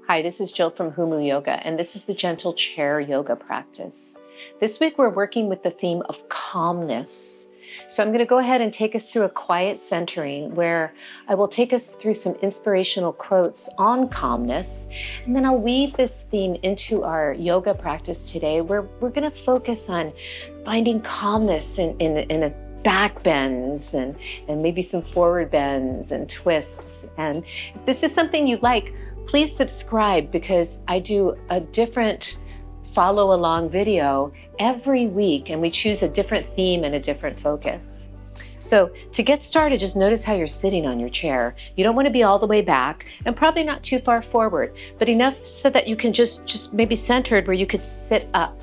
Hi, this is Jill from Humu Yoga, and this is the gentle chair yoga practice. This week we're working with the theme of calmness. So I'm going to go ahead and take us through a quiet centering where I will take us through some inspirational quotes on calmness, and then I'll weave this theme into our yoga practice today where we're going to focus on finding calmness in a back bends and maybe some forward bends and twists. And if this is something you like, please subscribe because I do a different follow along video every week and we choose a different theme and a different focus. So to get started, just notice how you're sitting on your chair. You don't want to be all the way back and probably not too far forward, but enough so that you can just maybe centered where you could sit up.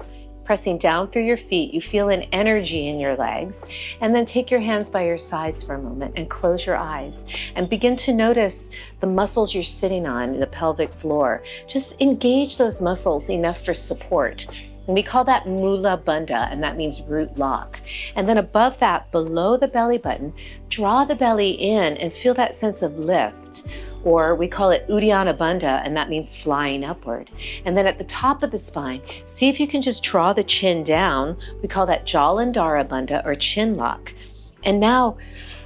Pressing down through your feet, you feel an energy in your legs, and then take your hands by your sides for a moment and close your eyes and begin to notice the muscles you're sitting on, the pelvic floor. Just engage those muscles enough for support. And we call that Mula Bandha, and that means root lock. And then above that, below the belly button, draw the belly in and feel that sense of lift. Or we call it Uddiyana Bandha, and that means flying upward. And then at the top of the spine, see if you can just draw the chin down. We call that Jalandhara Bandha or chin lock. And now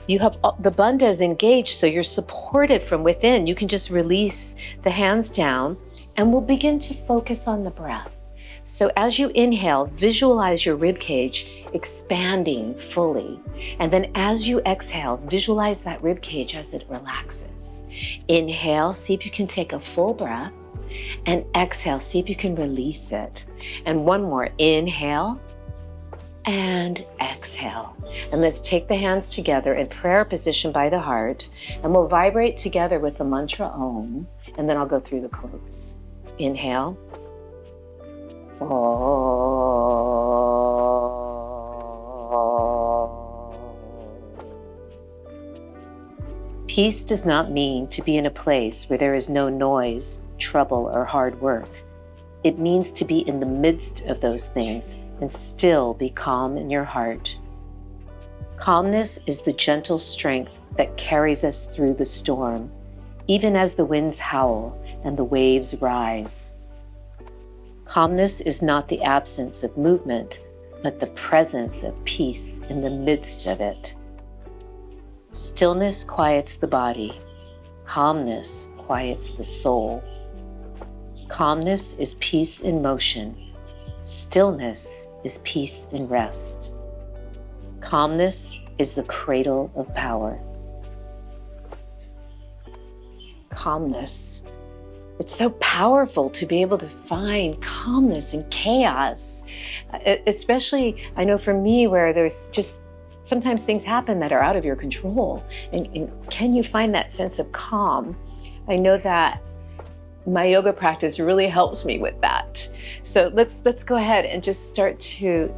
you have the bandhas engaged, so you're supported from within. You can just release the hands down, and we'll begin to focus on the breath. So as you inhale, visualize your rib cage expanding fully. And then as you exhale, visualize that rib cage as it relaxes. Inhale, see if you can take a full breath. And exhale, see if you can release it. And one more, inhale and exhale. And let's take the hands together in prayer position by the heart. And we'll vibrate together with the mantra Om. And then I'll go through the quotes. Inhale. Peace does not mean to be in a place where there is no noise, trouble, or hard work. It means to be in the midst of those things and still be calm in your heart. Calmness is the gentle strength that carries us through the storm, even as the winds howl and the waves rise. Calmness is not the absence of movement, but the presence of peace in the midst of it. Stillness quiets the body. Calmness quiets the soul. Calmness is peace in motion. Stillness is peace in rest. Calmness is the cradle of power. Calmness. It's so powerful to be able to find calmness in chaos, especially, I know for me, where there's just sometimes things happen that are out of your control. And can you find that sense of calm? I know that my yoga practice really helps me with that. So let's go ahead and just start to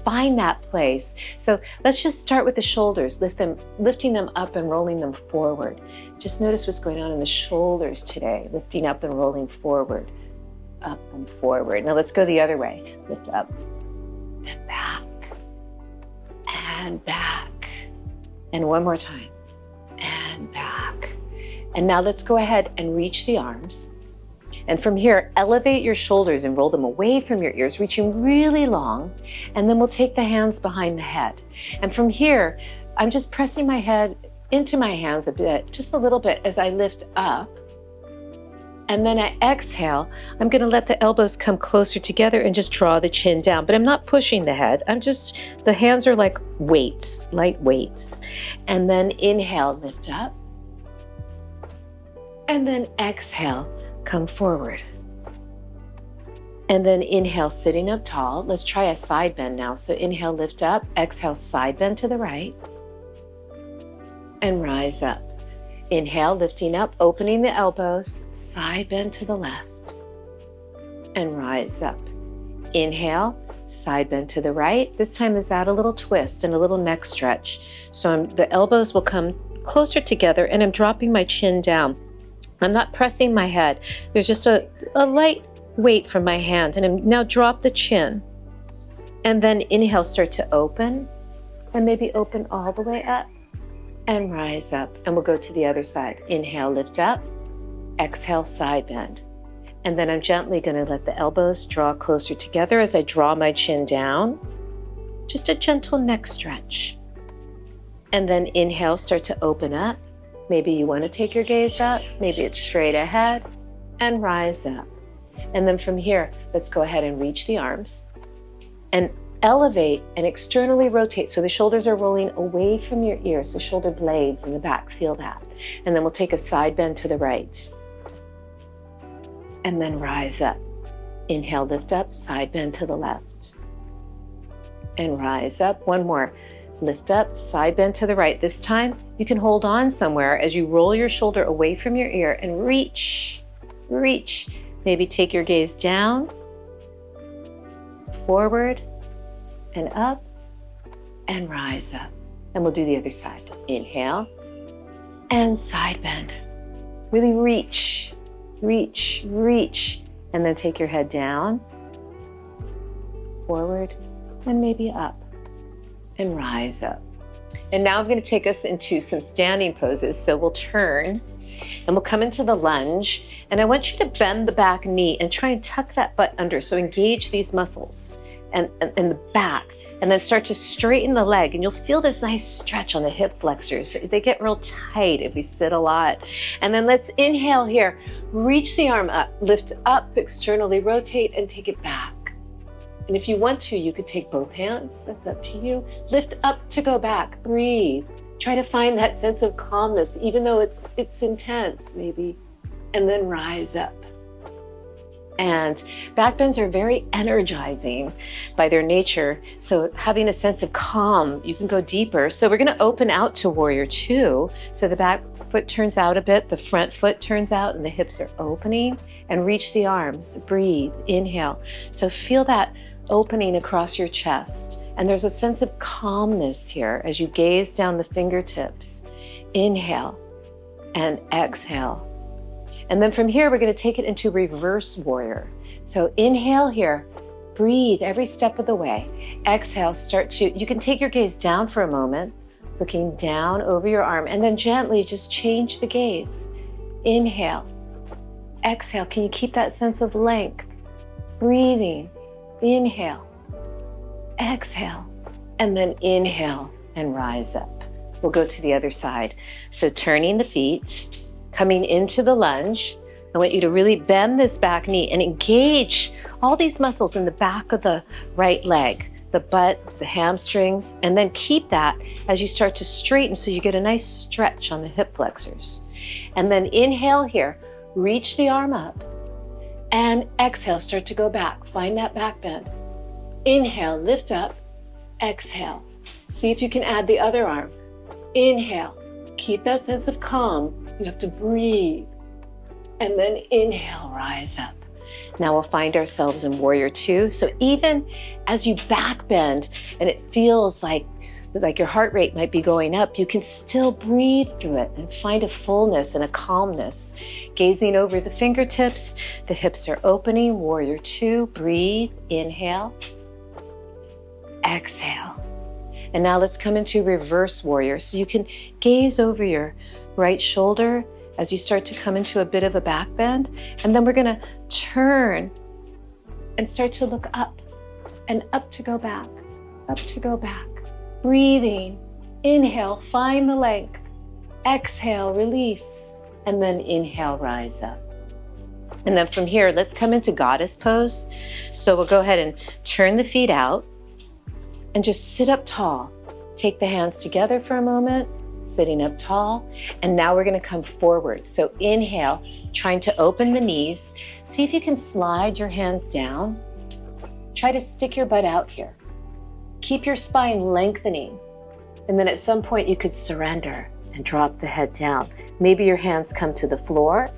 find that place. So let's just start with the shoulders, lifting them up and rolling them forward. Just notice what's going on in the shoulders today, lifting up and rolling forward, up and forward. Now let's go the other way. Lift up and back and back. And one more time, and back. And now let's go ahead and reach the arms. And from here, elevate your shoulders and roll them away from your ears, reaching really long. And then we'll take the hands behind the head. And from here, I'm just pressing my head into my hands a bit, just a little bit as I lift up. And then I exhale, I'm going to let the elbows come closer together and just draw the chin down. But I'm not pushing the head. The hands are like weights, light weights. And then inhale, lift up. And then exhale, come forward. And then inhale, sitting up tall. Let's try a side bend now. So inhale, lift up. Exhale, side bend to the right. And rise up. Inhale, lifting up, opening the elbows. Side bend to the left. And rise up. Inhale, side bend to the right. This time let's add a little twist and a little neck stretch. So the elbows will come closer together and I'm dropping my chin down. I'm not pressing my head. There's just a light weight from my hand. And I'm now drop the chin. And then inhale, start to open. And maybe open all the way up. and rise up. And we'll go to the other side. Inhale, lift up. Exhale, side bend. And then I'm gently going to let the elbows draw closer together as I draw my chin down. Just a gentle neck stretch. And then inhale, start to open up. Maybe you want to take your gaze up. Maybe it's straight ahead and rise up. And then from here, let's go ahead and reach the arms and elevate and externally rotate. So the shoulders are rolling away from your ears, the shoulder blades in the back, feel that. And then we'll take a side bend to the right. And then rise up. Inhale, lift up, side bend to the left. And rise up. One more. Lift up, side bend to the right. This time, you can hold on somewhere as you roll your shoulder away from your ear and reach, reach. Maybe take your gaze down, forward, and up, and rise up. And we'll do the other side. Inhale, and side bend. Really reach, reach, reach. And then take your head down, forward, and maybe up, and rise up. And now I'm going to take us into some standing poses. So we'll turn, and we'll come into the lunge. And I want you to bend the back knee and try and tuck that butt under. So engage these muscles and the back. And then start to straighten the leg, and you'll feel this nice stretch on the hip flexors. They get real tight if we sit a lot. And then let's inhale here. Reach the arm up, lift up, externally rotate, and take it back. And if you want to, you could take both hands. That's up to you. Lift up to go back. Breathe. Try to find that sense of calmness, even though it's intense, maybe. And then rise up. And back bends are very energizing by their nature. So having a sense of calm, you can go deeper. So we're going to open out to warrior two. So the back foot turns out a bit, the front foot turns out, and the hips are opening. And reach the arms. Breathe. Inhale. So feel that opening across your chest. And there's a sense of calmness here as you gaze down the fingertips. Inhale and exhale. And then from here, we're going to take it into reverse warrior. So inhale here, breathe every step of the way. Exhale, you can take your gaze down for a moment, looking down over your arm, and then gently just change the gaze. Inhale, exhale. Can you keep that sense of length? Breathing, inhale, exhale, and then inhale and rise up. We'll go to the other side. So turning the feet, coming into the lunge. I want you to really bend this back knee and engage all these muscles in the back of the right leg, the butt, the hamstrings, and then keep that as you start to straighten so you get a nice stretch on the hip flexors. And then inhale here, reach the arm up, and exhale, start to go back. Find that back bend. Inhale, lift up, exhale. See if you can add the other arm. Inhale, keep that sense of calm. You have to breathe. And then inhale, rise up. Now we'll find ourselves in warrior two. So even as you back bend and it feels like your heart rate might be going up, you can still breathe through it and find a fullness and a calmness. Gazing over the fingertips, the hips are opening. Warrior two, breathe, inhale, exhale. And now let's come into reverse warrior. So you can gaze over your right shoulder as you start to come into a bit of a back bend. And then we're going to turn and start to look up and up to go back, up to go back. Breathing, inhale, find the length. Exhale, release, and then inhale, rise up. And then from here, let's come into goddess pose. So we'll go ahead and turn the feet out and just sit up tall. Take the hands together for a moment. Sitting up tall, and now we're going to come forward. So inhale, trying to open the knees. See if you can slide your hands down. Try to stick your butt out here. Keep your spine lengthening, and then at some point you could surrender and drop the head down. Maybe your hands come to the floor.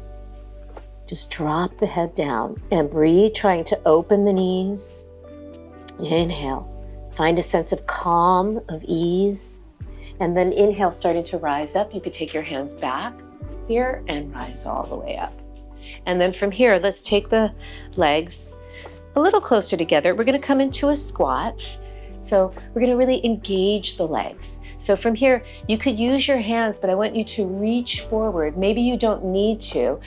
Just drop the head down and breathe, trying to open the knees. Inhale, find a sense of calm, of ease. And then inhale, starting to rise up. You could take your hands back here and rise all the way up. And then from here, let's take the legs a little closer together. We're going to come into a squat. So we're going to really engage the legs. So from here, you could use your hands, but I want you to reach forward. Maybe you don't need to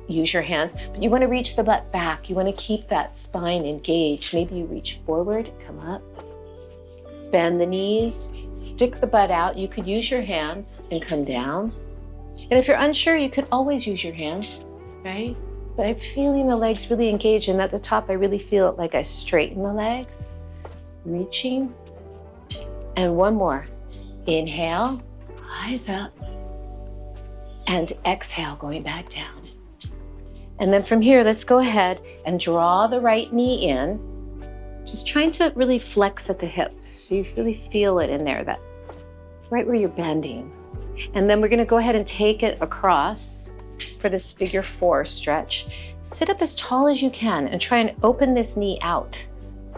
use your hands, but you want to reach the butt back. You want to keep that spine engaged. Maybe you reach forward, come up, bend the knees, stick the butt out. You could use your hands and come down. And if you're unsure, you could always use your hands, right? But I'm feeling the legs really engaged, and at the top, I really feel like I straighten the legs, reaching. And one more. Inhale, rise up, and exhale, going back down. And then from here, let's go ahead and draw the right knee in, just trying to really flex at the hip. So you really feel it in there, that right where you're bending. And then we're gonna go ahead and take it across for this figure 4 stretch. Sit up as tall as you can and try and open this knee out.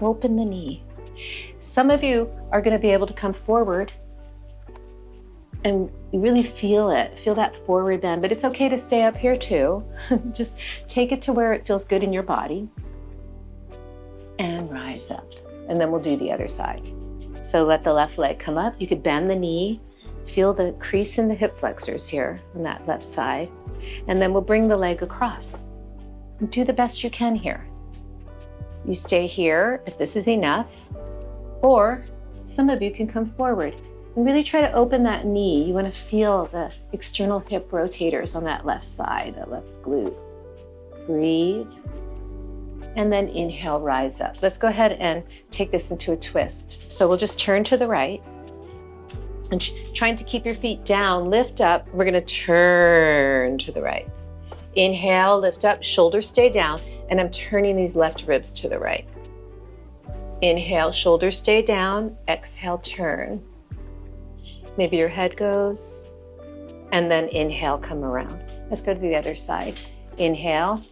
Open the knee. Some of you are going to be able to come forward and you really feel it. Feel that forward bend, but it's okay to stay up here too. Just take it to where it feels good in your body and rise up. And then we'll do the other side. So let the left leg come up. You could bend the knee. Feel the crease in the hip flexors here on that left side. And then we'll bring the leg across. Do the best you can here. You stay here if this is enough, or some of you can come forward and really try to open that knee. You want to feel the external hip rotators on that left side, that left glute. Breathe. And then inhale, rise up. Let's go ahead and take this into a twist. So we'll just turn to the right. And trying to keep your feet down, lift up. We're gonna turn to the right. Inhale, lift up, shoulders stay down, and I'm turning these left ribs to the right. Inhale, shoulders stay down, exhale, turn. Maybe your head goes, and then inhale, come around. Let's go to the other side. Inhale,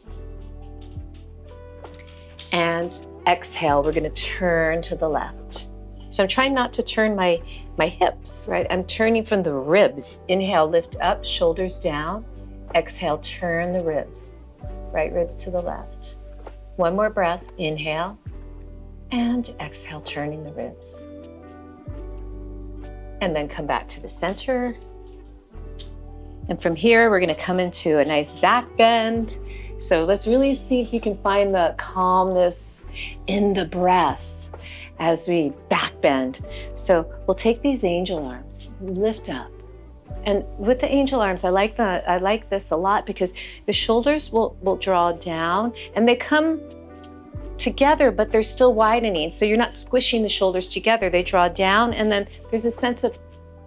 and exhale, we're gonna turn to the left. So I'm trying not to turn my hips, right? I'm turning from the ribs. Inhale, lift up, shoulders down. Exhale, turn the ribs. Right ribs to the left. One more breath, inhale. And exhale, turning the ribs. And then come back to the center. And from here, we're gonna come into a nice back bend. So let's really see if you can find the calmness in the breath as we back bend. So we'll take these angel arms, lift up. And with the angel arms, I like this a lot because the shoulders will draw down and they come together, but they're still widening. So you're not squishing the shoulders together. They draw down, and then there's a sense of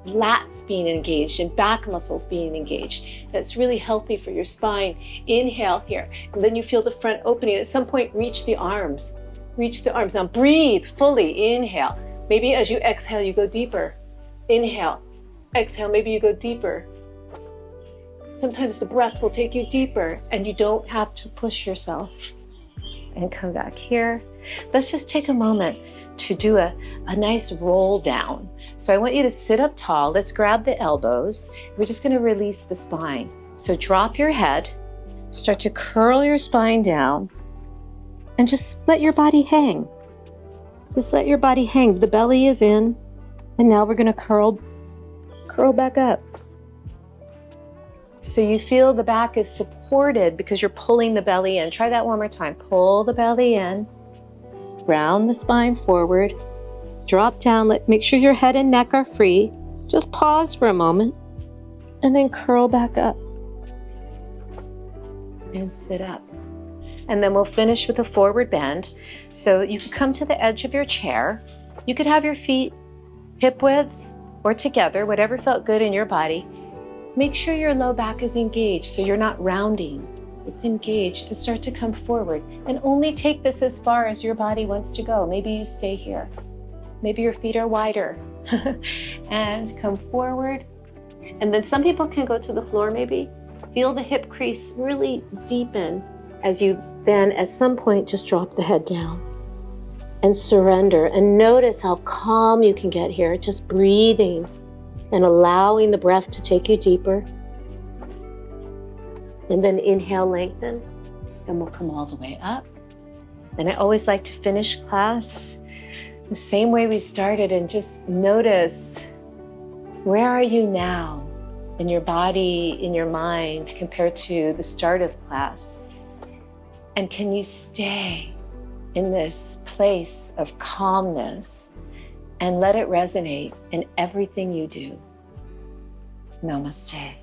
lats being engaged and back muscles being engaged. That's really healthy for your spine. Inhale here, and then you feel the front opening. At some point, reach the arms. Reach the arms. Now breathe fully. Inhale. Maybe as you exhale, you go deeper. Inhale. Exhale, maybe you go deeper. Sometimes the breath will take you deeper and you don't have to push yourself. And come back here. Let's just take a moment to do a nice roll down. So I want you to sit up tall. Let's grab the elbows. We're just going to release the spine. So drop your head, start to curl your spine down, and just let your body hang. Just let your body hang. The belly is in, and now we're going to curl back up. So you feel the back is supported because you're pulling the belly in. Try that one more time. Pull the belly in, round the spine forward, drop down. Make sure your head and neck are free. Just pause for a moment and then curl back up and sit up. And then we'll finish with a forward bend. So you could come to the edge of your chair. You could have your feet hip width or together, whatever felt good in your body. Make sure your low back is engaged so you're not rounding. It's engaged, and start to come forward. And only take this as far as your body wants to go. Maybe you stay here. Maybe your feet are wider. And come forward. And then some people can go to the floor maybe. Feel the hip crease really deepen as you then at some point just drop the head down and surrender, and notice how calm you can get here, just breathing and allowing the breath to take you deeper. And then inhale, lengthen, and we'll come all the way up. And I always like to finish class the same way we started, and just notice, where are you now in your body, in your mind, compared to the start of class? And can you stay in this place of calmness and let it resonate in everything you do? Namaste.